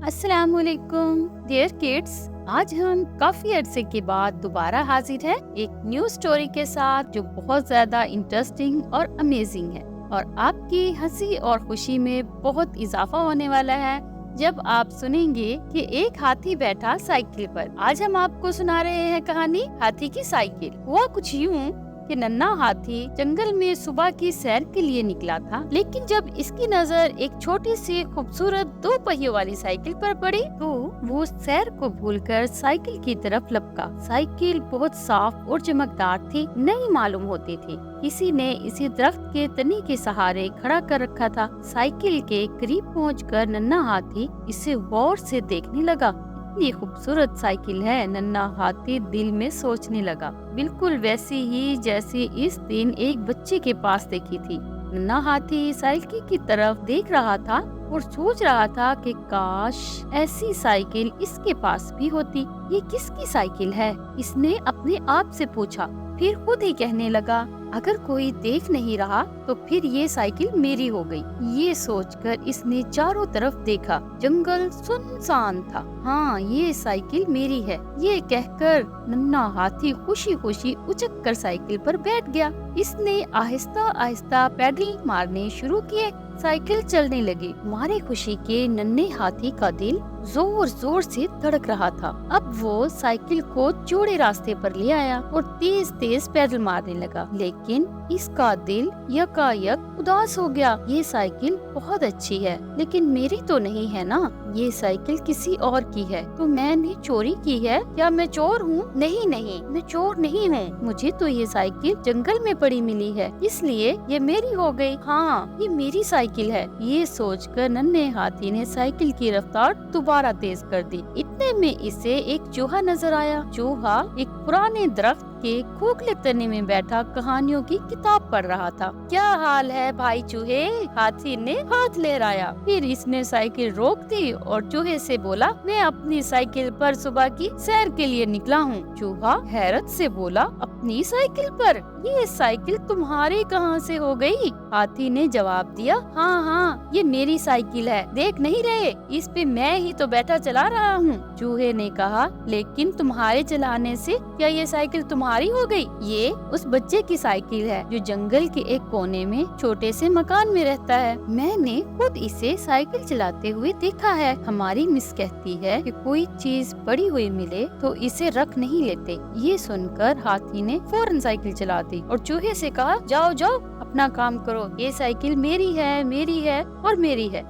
अस्सलाम वालेकुम dear kids. आज हम काफी अरसे के बाद दोबारा हाजिर हैं एक न्यू स्टोरी के साथ जो बहुत ज्यादा इंटरेस्टिंग और अमेजिंग है और आपकी हंसी और खुशी में बहुत इजाफा होने वाला है जब आप सुनेंगे कि एक हाथी बैठा साइकिल पर। आज हम आपको सुना रहे हैं कहानी हाथी की साइकिल। हुआ कुछ यूं कि नन्हा हाथी जंगल में सुबह की सैर के लिए निकला था, लेकिन जब इसकी नजर एक छोटी सी खूबसूरत 2 पहियों वाली साइकिल पर पड़ी तो वो सैर को भूलकर साइकिल की तरफ लपका। साइकिल बहुत साफ और चमकदार थी, नई मालूम होती थी। किसी ने इसे दरख्त के तने के सहारे खड़ा कर रखा था। साइकिल के करीब पहुंचकर नन्हा हाथी इसे गौर से देखने लगा। ये खूबसूरत साइकिल है, नन्हा हाथी दिल में सोचने लगा, बिल्कुल वैसी ही जैसी इस दिन एक बच्चे के पास देखी थी। नन्हा हाथी साइकिल की तरफ देख रहा था और सोच रहा था कि काश ऐसी साइकिल इसके पास भी होती। ये किसकी साइकिल है? इसने अपने आप से पूछा। फिर खुद ही कहने लगा, अगर कोई देख नहीं रहा तो फिर ये साइकिल मेरी हो गई। ये सोचकर इसने चारों तरफ देखा, जंगल सुनसान था। हाँ, ये साइकिल मेरी है। ये कहकर नन्हा हाथी खुशी खुशी उछक कर साइकिल पर बैठ गया। इसने आहिस्ता आहिस्ता पैडल मारने शुरू किए। साइकिल चलने लगी। मारे खुशी के नन्हे हाथी का दिल जोर जोर से धड़क रहा था। अब वो साइकिल को चौड़े रास्ते पर ले आया और तेज तेज पैडल मारने लगा, लेकिन इसका दिल यकायक उदास हो गया। ये साइकिल बहुत अच्छी है, लेकिन मेरी तो नहीं है ना। ये साइकिल किसी और की है। तो मैंने चोरी की है? क्या मैं चोर हूँ? नहीं नहीं, मैं चोर नहीं हूँ। मुझे तो ये साइकिल जंगल में पड़ी मिली है, इसलिए ये मेरी हो गई। हाँ, ये मेरी साइकिल है। ये सोचकर नन्हे हाथी ने साइकिल की रफ्तार दोबारा तेज कर दी। इतने में इसे एक चूहा नजर आया। चूहा एक पुराने दरख्त के खोखले तने में बैठा कहानियों की किताब पढ़ रहा था। क्या हाल है भाई चूहे? हाथी ने हाथ लहराया। फिर इसने साइकिल रोक दी और चूहे से बोला, मैं अपनी साइकिल पर सुबह की सैर के लिए निकला हूँ। चूहा हैरत से बोला, अपनी साइकिल पर? ये साइकिल तुम्हारी कहाँ से हो गई? हाथी ने जवाब दिया, हाँ हाँ, ये मेरी साइकिल है। देख नहीं रहे, इस पे मैं ही तो बैठा चला रहा हूँ। चूहे ने कहा, लेकिन तुम्हारे चलाने से क्या ये साइकिल तुम्हारी हो गई? ये उस बच्चे की साइकिल है जो जंगल के एक कोने में छोटे से मकान में रहता है। मैंने खुद इसे साइकिल चलाते हुए देखा है। हमारी मिस कहती है कि कोई चीज पड़ी हुई मिले तो इसे रख नहीं लेते। ये सुनकर हाथी ने फौरन साइकिल चला दी और चूहे से कहा, जाओ जाओ अपना काम करो, ये साइकिल मेरी है, मेरी है और मेरी है।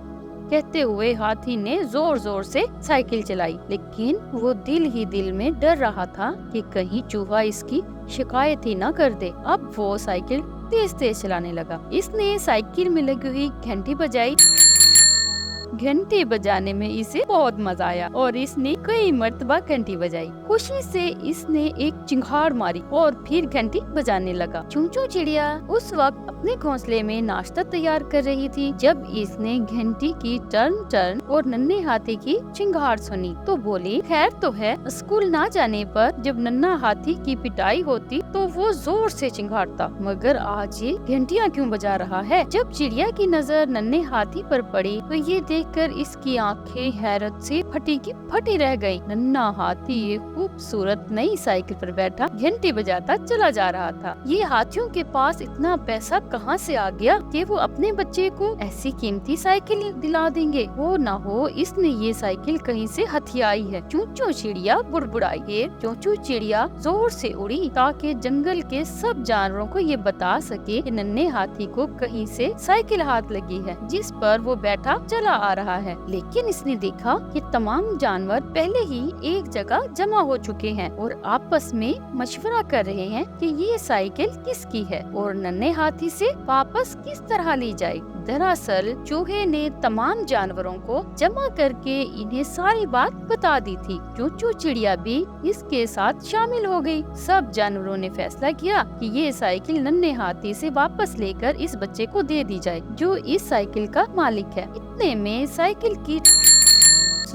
कहते हुए हाथी ने जोर जोर से साइकिल चलाई, लेकिन वो दिल ही दिल में डर रहा था कि कहीं चूहा इसकी शिकायत ही न कर दे। अब वो साइकिल तेज तेज चलाने लगा। इसने साइकिल में लगी हुई घंटी बजाई। घंटी बजाने में इसे बहुत मजा आया और इसने कई मर्तबा घंटी बजाई। खुशी से इसने एक चिंगार मारी और फिर घंटी बजाने लगा। चूचू चिड़िया उस वक्त अपने घोंसले में नाश्ता तैयार कर रही थी। जब इसने घंटी की टर्न टर्न और नन्हे हाथी की चिंगार सुनी तो बोली, खैर तो है, स्कूल ना जाने पर जब नन्हा हाथी की पिटाई होती तो वो जोर से चिंगारता, मगर आज ये घंटियाँ क्यों बजा रहा है? जब चिड़िया की नजर नन्हे हाथी पर पड़ी तो ये देखकर इसकी आंखें हैरत से फटी की फटी रह गईं। नन्हा हाथी ये खूबसूरत नई साइकिल पर बैठा घंटी बजाता चला जा रहा था। ये हाथियों के पास इतना पैसा कहाँ से आ गया कि वो अपने बच्चे को ऐसी कीमती साइकिल दिला देंगे? हो ना हो इसने ये साइकिल कहीं से हथियाई है। चूचू चिड़िया बुड़बुड़ाई। चूचू चिड़िया जोर से उड़ी ताकि जंगल के सब जानवरों को ये बता सके कि नन्हे हाथी को कहीं से साइकिल हाथ लगी है जिस पर वो बैठा चला आ रहा है। लेकिन इसने देखा कि तमाम जानवर पहले ही एक जगह जमा हो चुके हैं और आपस में मशवरा कर रहे हैं कि ये साइकिल किसकी है और नन्हे हाथी से वापस किस तरह ली जाए। दरअसल चूहे ने तमाम जानवरों को जमा करके इन्हें सारी बात बता दी थी। चूचू चिड़िया भी इसके साथ शामिल हो गई। सब जानवरों ने फैसला किया कि ये साइकिल नन्हे हाथी से वापस लेकर इस बच्चे को दे दी जाए जो इस साइकिल का मालिक है। इतने में साइकिल की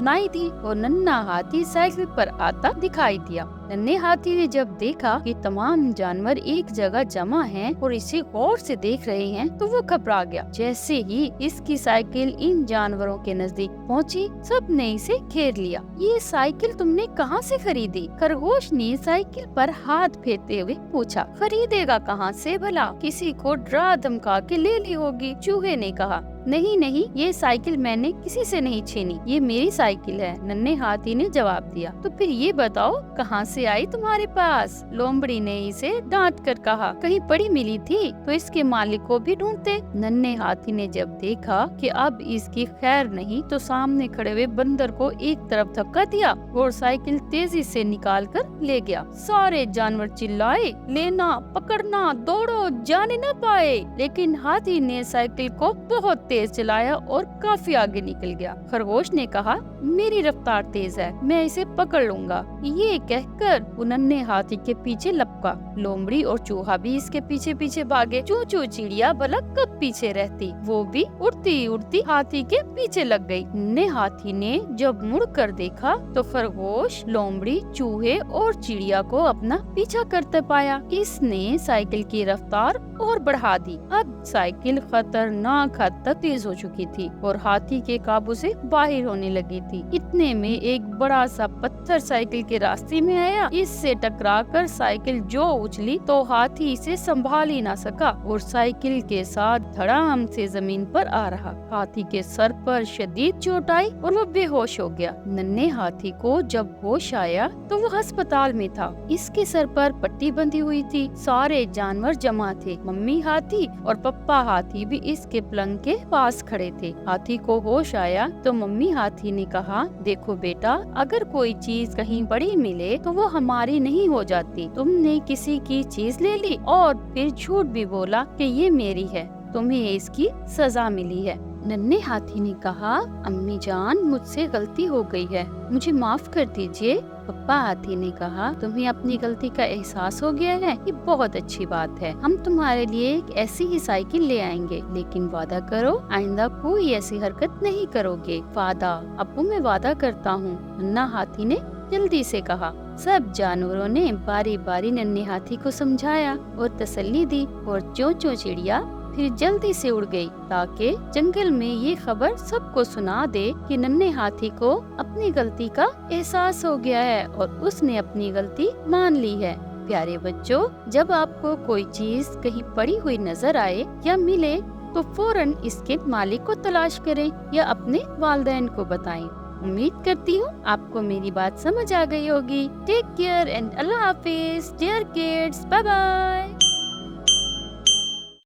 सुनाई दी और नन्हा हाथी साइकिल पर आता दिखाई दिया। नन्हे हाथी ने जब देखा कि तमाम जानवर एक जगह जमा हैं और इसे गौर से देख रहे हैं तो वो घबरा गया। जैसे ही इसकी साइकिल इन जानवरों के नजदीक पहुंची, सब ने इसे घेर लिया। ये साइकिल तुमने कहाँ से खरीदी? खरगोश ने साइकिल पर हाथ फेरते हुए पूछा। खरीदेगा कहाँ से भला, किसी को डरा धमका के ले ली होगी, चूहे ने कहा। नहीं नहीं, ये साइकिल मैंने किसी से नहीं छीनी, ये मेरी साइकिल है, नन्हे हाथी ने जवाब दिया। तो फिर ये बताओ कहाँ से आई तुम्हारे पास? लोमड़ी ने इसे डांट कर कहा। कहीं पड़ी मिली थी तो इसके मालिक को भी ढूंढते। नन्हे हाथी ने जब देखा कि अब इसकी खैर नहीं तो सामने खड़े हुए बंदर को एक तरफ धक्का दिया और साइकिल तेजी से निकाल कर ले गया। सारे जानवर चिल्लाए, लेना, पकड़ना, दौड़ो, जाने न पाए। लेकिन हाथी ने साइकिल को बहुत तेज चलाया और काफी आगे निकल गया। खरगोश ने कहा, मेरी रफ्तार तेज है, मैं इसे पकड़ लूंगा। ये कहकर वो नन्हे हाथी के पीछे लपका। लोमड़ी और चूहा भी इसके पीछे पीछे भागे। चू चू चिड़िया भला कब पीछे रहती, वो भी उड़ती उड़ती हाथी के पीछे लग गई। नन्हे हाथी ने जब मुड़ कर देखा तो खरगोश, लोमड़ी, चूहे और चिड़िया को अपना पीछा करते पाया। इसने साइकिल की रफ्तार और बढ़ा दी। अब साइकिल खतरनाक हद तक तेज हो चुकी थी और हाथी के काबू से बाहर होने लगी थी। इतने में एक बड़ा सा पत्थर साइकिल के रास्ते में आया। इससे टकराकर साइकिल जो उछली तो हाथी इसे संभाल ही ना सका और साइकिल के साथ धड़ाम से जमीन पर आ रहा। हाथी के सर पर शदीद चोट आई और वो बेहोश हो गया। नन्हे हाथी को जब होश आया तो वो अस्पताल में था। इसके सर पर पट्टी बंधी हुई थी। सारे जानवर जमा थे। मम्मी हाथी और पप्पा हाथी भी इसके पलंग के पास खड़े थे। हाथी को होश आया तो मम्मी हाथी ने कहा, देखो बेटा, अगर कोई चीज कहीं पड़ी मिले तो वो हमारी नहीं हो जाती। तुमने किसी की चीज ले ली और फिर झूठ भी बोला कि ये मेरी है, तुम्हें इसकी सजा मिली है। नन्हे हाथी ने कहा, अम्मी जान, मुझसे गलती हो गई है, मुझे माफ कर दीजिए। पप्पा हाथी ने कहा, तुम्हें अपनी गलती का एहसास हो गया है, ये बहुत अच्छी बात है। हम तुम्हारे लिए एक ऐसी ही साइकिल ले आएंगे, लेकिन वादा करो आइंदा कोई ऐसी हरकत नहीं करोगे। वादा? अब्बू, मैं वादा करता हूँ, नन्हा हाथी ने जल्दी से कहा। सब जानवरों ने बारी बारी नन्हे हाथी को समझाया और तसल्ली दी और चों चों चिड़िया फिर जल्दी से उड़ गई ताकि जंगल में ये खबर सबको सुना दे कि नन्हे हाथी को अपनी गलती का एहसास हो गया है और उसने अपनी गलती मान ली है। प्यारे बच्चों, जब आपको कोई चीज कहीं पड़ी हुई नजर आए या मिले तो फौरन इसके मालिक को तलाश करें या अपने वालिदैन को बताएं। उम्मीद करती हूँ आपको मेरी बात समझ आ गई होगी। टेक केयर एंड अल्लाह हाफिज डियर किड्स, बाय बाय।